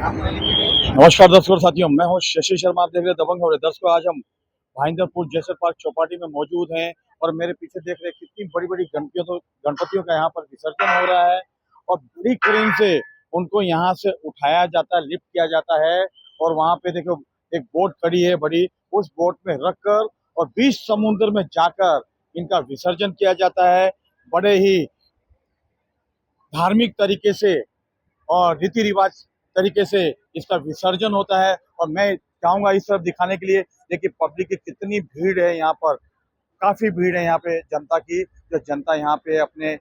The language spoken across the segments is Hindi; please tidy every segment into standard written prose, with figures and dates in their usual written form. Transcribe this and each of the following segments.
नमस्कार दर्शकों साथियों, मैं हूं शशि शर्मा। आप देख रहे हैं दबंग खबरें। दर्शकों, आज हम भाईंदरपुर जैसर पार्क चौपाटी में मौजूद हैं और मेरे पीछे देख रहे हैं कितनी बड़ी बड़ी गणपतियों का यहाँ पर विसर्जन हो रहा है और बड़ी क्रेन से उनको यहाँ से उठाया जाता है, लिफ्ट किया जाता है। और वहाँ पे देखो एक बोट खड़ी है बड़ी, उस बोट में रखकर और बीच समुद्र में जाकर इनका विसर्जन किया जाता है। बड़े ही धार्मिक तरीके से और रीति रिवाज तरीके से इसका विसर्जन होता है। और मैं चाहूंगा इस तरफ दिखाने के लिए, देखिए पब्लिक की कितनी भीड़ है यहाँ पर। काफी भीड़ है यहाँ पे जनता की, जो जनता यहाँ पे अपने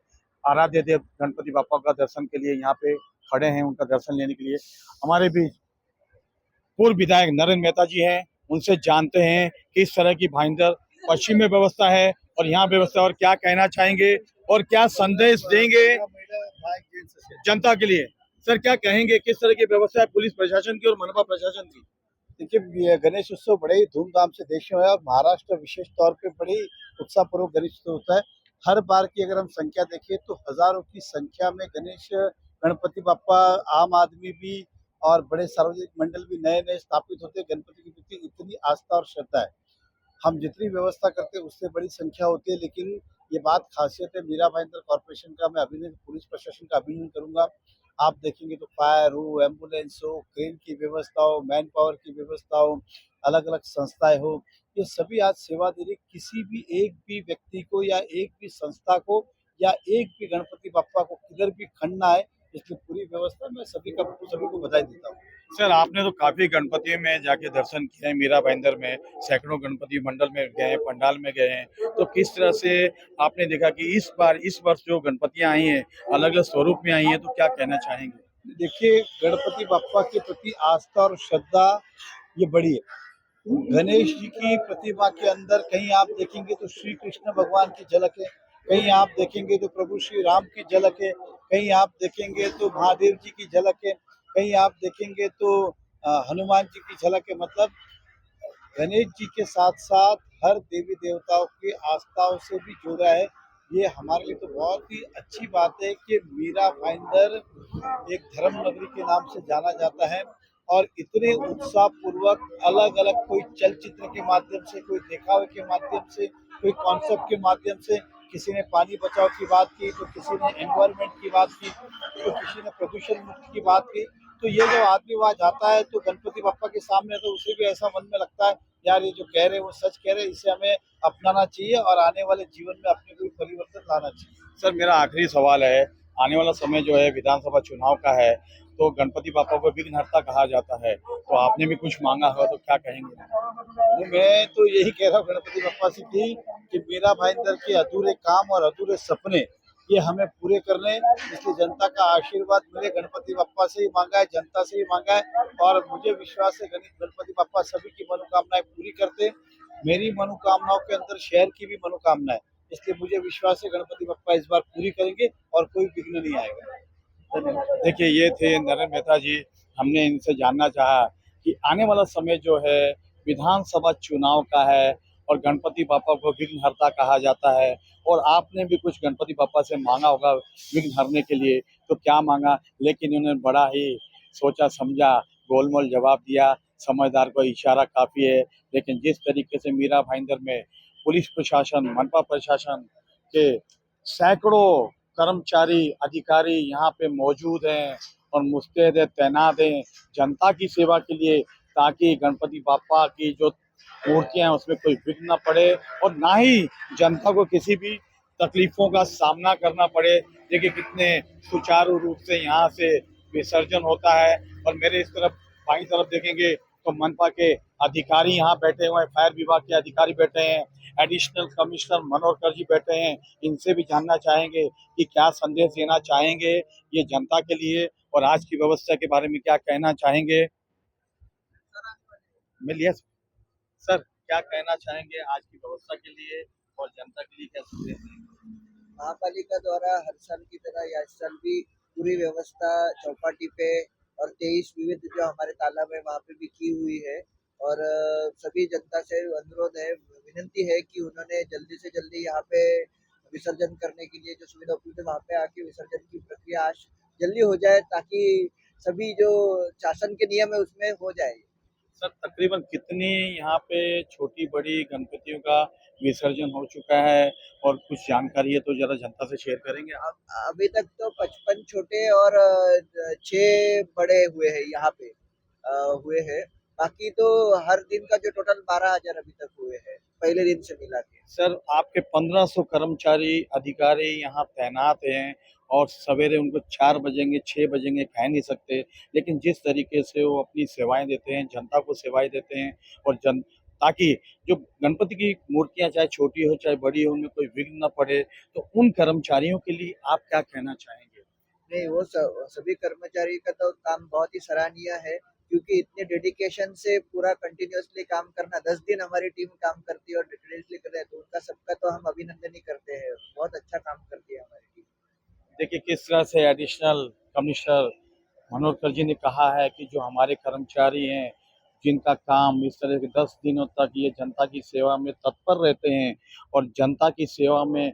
आराध्य देव गणपति बापा का दर्शन के लिए यहाँ पे खड़े हैं, उनका दर्शन लेने के लिए। हमारे बीच पूर्व विधायक नरेंद्र मेहता जी हैं, उनसे जानते हैं कि इस तरह की भाईंदर पश्चिम में व्यवस्था है और यहाँ व्यवस्था, और क्या कहना चाहेंगे और क्या संदेश देंगे जनता के लिए। सर, क्या कहेंगे, किस तरह की व्यवस्था है पुलिस प्रशासन की और मनपा प्रशासन की? देखिए, गणेश उत्सव बड़े ही धूमधाम से देश में है और महाराष्ट्र विशेष तौर पे बड़ी उत्साहपूर्वक गणेश उत्सव होता है। हर बार की अगर हम संख्या देखें तो हजारों की संख्या में गणेश गणपति बाप्पा, आम आदमी भी और बड़े सार्वजनिक मंडल भी नए नए स्थापित होते हैं। गणपति के प्रति इतनी आस्था और श्रद्धा है। हम जितनी व्यवस्था करते हैं उससे बड़ी संख्या होती है, लेकिन ये बात खासियत है मीरा भाईंदर कॉर्पोरेशन का। मैं अभिनंदन, पुलिस प्रशासन का अभिनंदन करूंगा। आप देखेंगे तो फायर हो, एम्बुलेंस हो, क्रेन की व्यवस्था हो, मैन पावर की व्यवस्था हो, अलग अलग संस्थाएं हो, ये सभी आज सेवा दे रही। किसी भी एक भी व्यक्ति को या एक भी संस्था को या एक भी गणपति बाप्पा को किधर भी खंडना है, इसलिए पूरी व्यवस्था में सभी को बधाई देता हूँ। सर, आपने तो काफी गणपतियों में जाके दर्शन किए हैं, मीरा भाईंदर में सैकड़ों गणपति मंडल में गए हैं, पंडाल में गए हैं। तो किस तरह से आपने देखा कि इस वर्ष जो गणपतियां आई हैं अलग अलग स्वरूप में आई हैं, तो क्या कहना चाहेंगे? देखिए, गणपति बाप्पा के प्रति आस्था और श्रद्धा ये बड़ी है। गणेश जी की प्रतिमा के अंदर कहीं आप देखेंगे तो श्री कृष्ण भगवान की झलक है, कहीं आप देखेंगे तो प्रभु श्री राम की झलक है, कहीं आप देखेंगे तो महादेव जी की झलक है, कहीं आप देखेंगे तो हनुमान जी की झलक है। मतलब गणेश जी के साथ साथ हर देवी देवताओं की आस्थाओं से भी जुड़ा है। ये हमारे लिए तो बहुत ही अच्छी बात है कि मीरा भाईंदर एक धर्म नगरी के नाम से जाना जाता है और इतने उत्साह पूर्वक अलग अलग, कोई चलचित्र के माध्यम से, कोई दिखावे के माध्यम से, कोई कॉन्सेप्ट के माध्यम से, किसी ने पानी बचाओ की बात की, तो किसी ने एनवायरमेंट की बात की, तो किसी ने प्रदूषण मुक्त की बात की। तो ये जो आदमी वहाँ जाता है तो गणपति बाप्पा के सामने, तो उसे भी ऐसा मन में लगता है यार ये जो कह रहे हैं वो सच कह रहे हैं, इसे हमें अपनाना चाहिए और आने वाले जीवन में अपने कोई परिवर्तन लाना चाहिए। सर, मेरा आखिरी सवाल है, आने वाला समय जो है विधानसभा चुनाव का है, तो गणपति बापा को विघ्नहर्ता कहा जाता है, तो आपने भी कुछ मांगा होगा, तो क्या कहेंगे? मैं तो यही कह रहा हूँ गणपति बाप्पा से कि मीरा भाईंदर के अधूरे काम और अधूरे सपने ये हमें पूरे करने, इसलिए जनता का आशीर्वाद मेरे गणपति बाप्पा से ही मांगा है, जनता से ही मांगा है। और मुझे विश्वास है गणपति बाप्पा सभी की मनोकामनाएं पूरी करते। मेरी मनोकामनाओं के अंदर शहर की भी मनोकामना है, इसलिए मुझे विश्वास है गणपति बाप्पा इस बार पूरी करेंगे और कोई विघ्न नहीं आएगा। धन्यवाद। देखिए, ये थे नरेंद्र मेहता जी। हमने इनसे जानना चाहा कि आने वाला समय जो है विधानसभा चुनाव का है और गणपति बापा को विघ्नहर्ता कहा जाता है, और आपने भी कुछ गणपति बापा से मांगा होगा विघ्न हरने के लिए, तो क्या मांगा? लेकिन उन्होंने बड़ा ही सोचा समझा, गोलमोल जवाब दिया। समझदार को इशारा काफी है। लेकिन जिस तरीके से मीरा भाईंदर में पुलिस प्रशासन, मनपा प्रशासन के सैकड़ों कर्मचारी, अधिकारी यहाँ पे मौजूद हैं और मुस्तैद है, तैनात हैं जनता की सेवा के लिए, ताकि गणपति बापा की जो मूर्तियां हैं उसमें कोई विघ्न न पड़े और ना ही जनता को किसी भी तकलीफों का सामना करना पड़े। देखिए कितने सुचारू रूप से यहाँ से विसर्जन होता है। और मेरे इस तरफ बाईं तरफ देखेंगे तो मनपा के अधिकारी यहाँ बैठे हुए हैं, फायर विभाग के अधिकारी बैठे हैं, एडिशनल कमिश्नर मनोहर जी बैठे हैं। इनसे भी जानना चाहेंगे कि क्या संदेश देना चाहेंगे ये जनता के लिए और आज की व्यवस्था के बारे में क्या कहना चाहेंगे। मिलिए सर, क्या कहना चाहेंगे आज की व्यवस्था के लिए और जनता के लिए क्या संदेश देंगे? महापालिका द्वारा हर साल की तरह या इस साल भी पूरी व्यवस्था चौपाटी पे और 23 विविध जो हमारे तालाब है वहाँ पे भी की हुई है। और सभी जनता से अनुरोध है, विनंती है कि उन्होंने जल्दी से जल्दी यहाँ पे विसर्जन करने के लिए जो सुविधा उपलब्ध है वहाँ पे आके विसर्जन की प्रक्रिया आज जल्दी हो जाए, ताकि सभी जो शासन के नियम है उसमें हो जाए। सर तकरीबन कितनी यहाँ पे छोटी बड़ी गणपतियों का विसर्जन हो चुका है और कुछ जानकारी है तो जरा जनता से शेयर करेंगे आप। अभी तक तो 55 छोटे और 6 बड़े हुए हैं यहाँ पे हुए हैं। बाकी तो हर दिन का जो टोटल 12,000 अभी तक हुए हैं पहले दिन से मिला के। सर आपके 1500 कर्मचारी अधिकारी यहाँ तैनात हैं और सवेरे उनको 4 बजेंगे 6 बजेंगे कह नहीं सकते, लेकिन जिस तरीके से वो अपनी सेवाएं देते हैं, जनता को सेवाएं देते हैं और जन ताकि जो गणपति की मूर्तियां चाहे छोटी हो चाहे बड़ी हो उनमें कोई विघ्न न पड़े, तो उन कर्मचारियों के लिए आप क्या कहना चाहेंगे? नहीं, वो सभी कर्मचारी का तो काम बहुत ही सराहनीय है, क्योंकि इतने डेडिकेशन से पूरा कंटिन्यूअसली काम करना, 10 दिन हमारी टीम काम करती है और डेडिकेटली कर रहे हैं, तो उनका सबका तो हम अभिनंदन ही करते हैं। बहुत अच्छा काम करती है हमारी टीम। देखिए किस तरह से एडिशनल कमिश्नर मनोहर जी ने कहा है कि जो हमारे कर्मचारी हैं जिनका काम इस तरह के 10 दिनों तक ये जनता की सेवा में तत्पर रहते हैं और जनता की सेवा में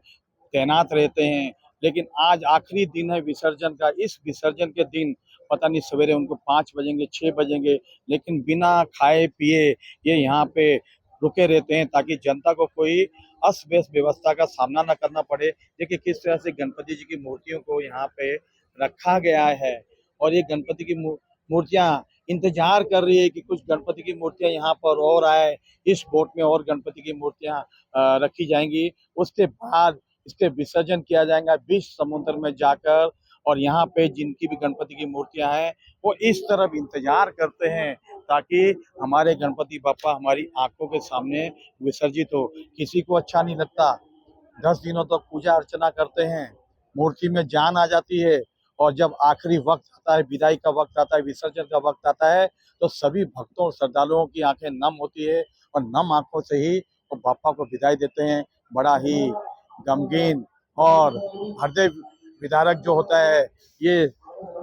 तैनात रहते हैं, लेकिन आज आखिरी दिन है विसर्जन का। इस विसर्जन के दिन पता नहीं सवेरे उनको 5 बजेंगे 6 बजेंगे, लेकिन बिना खाए पिए ये यहाँ पे रुके रहते हैं ताकि जनता को कोई अस्त व्यस्त व्यवस्था का सामना न करना पड़े। देखिए किस तरह से गणपति जी की मूर्तियों को यहाँ पे रखा गया है और ये गणपति की मूर्तियां इंतजार कर रही है कि कुछ गणपति की मूर्तियां यहाँ पर और आए, इस बोट में और गणपति की मूर्तियां रखी जाएंगी। उसके बाद इसके विसर्जन किया जाएगा बीच समुद्र में जाकर, और यहाँ पे जिनकी भी गणपति की मूर्तियां हैं वो इस तरफ इंतजार करते हैं ताकि हमारे गणपति बापा हमारी आंखों के सामने विसर्जित हो। किसी को अच्छा नहीं लगता, 10 दिनों तक पूजा अर्चना करते हैं, मूर्ति में जान आ जाती है और जब आखिरी वक्त आता है, विदाई का वक्त आता है, विसर्जन का वक्त आता है, तो सभी भक्तों और श्रद्धालुओं की आंखें नम होती है और नम आंखों से ही वो बापा को विदाई देते हैं। बड़ा ही गमगीन और हृदय विदारक जो होता है ये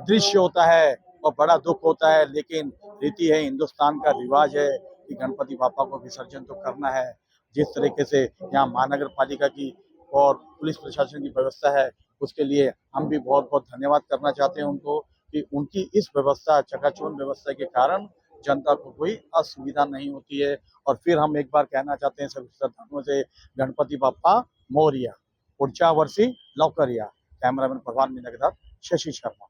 दृश्य होता है और बड़ा दुख होता है, लेकिन रीति है, हिंदुस्तान का रिवाज है कि गणपति बापा को विसर्जन तो करना है। जिस तरीके से यहाँ महानगर पालिका की और पुलिस प्रशासन की व्यवस्था है, उसके लिए हम भी बहुत बहुत धन्यवाद करना चाहते हैं उनको कि उनकी इस व्यवस्था चकाचौंध व्यवस्था के कारण जनता को कोई असुविधा नहीं होती है। और फिर हम एक बार कहना चाहते हैं सभी श्रद्धालुओं से, गणपति बाप्पा मोरया, पुढच्या वर्षी लवकर या। कैमरामैन प्रभान मिनगदार, शशि शर्मा।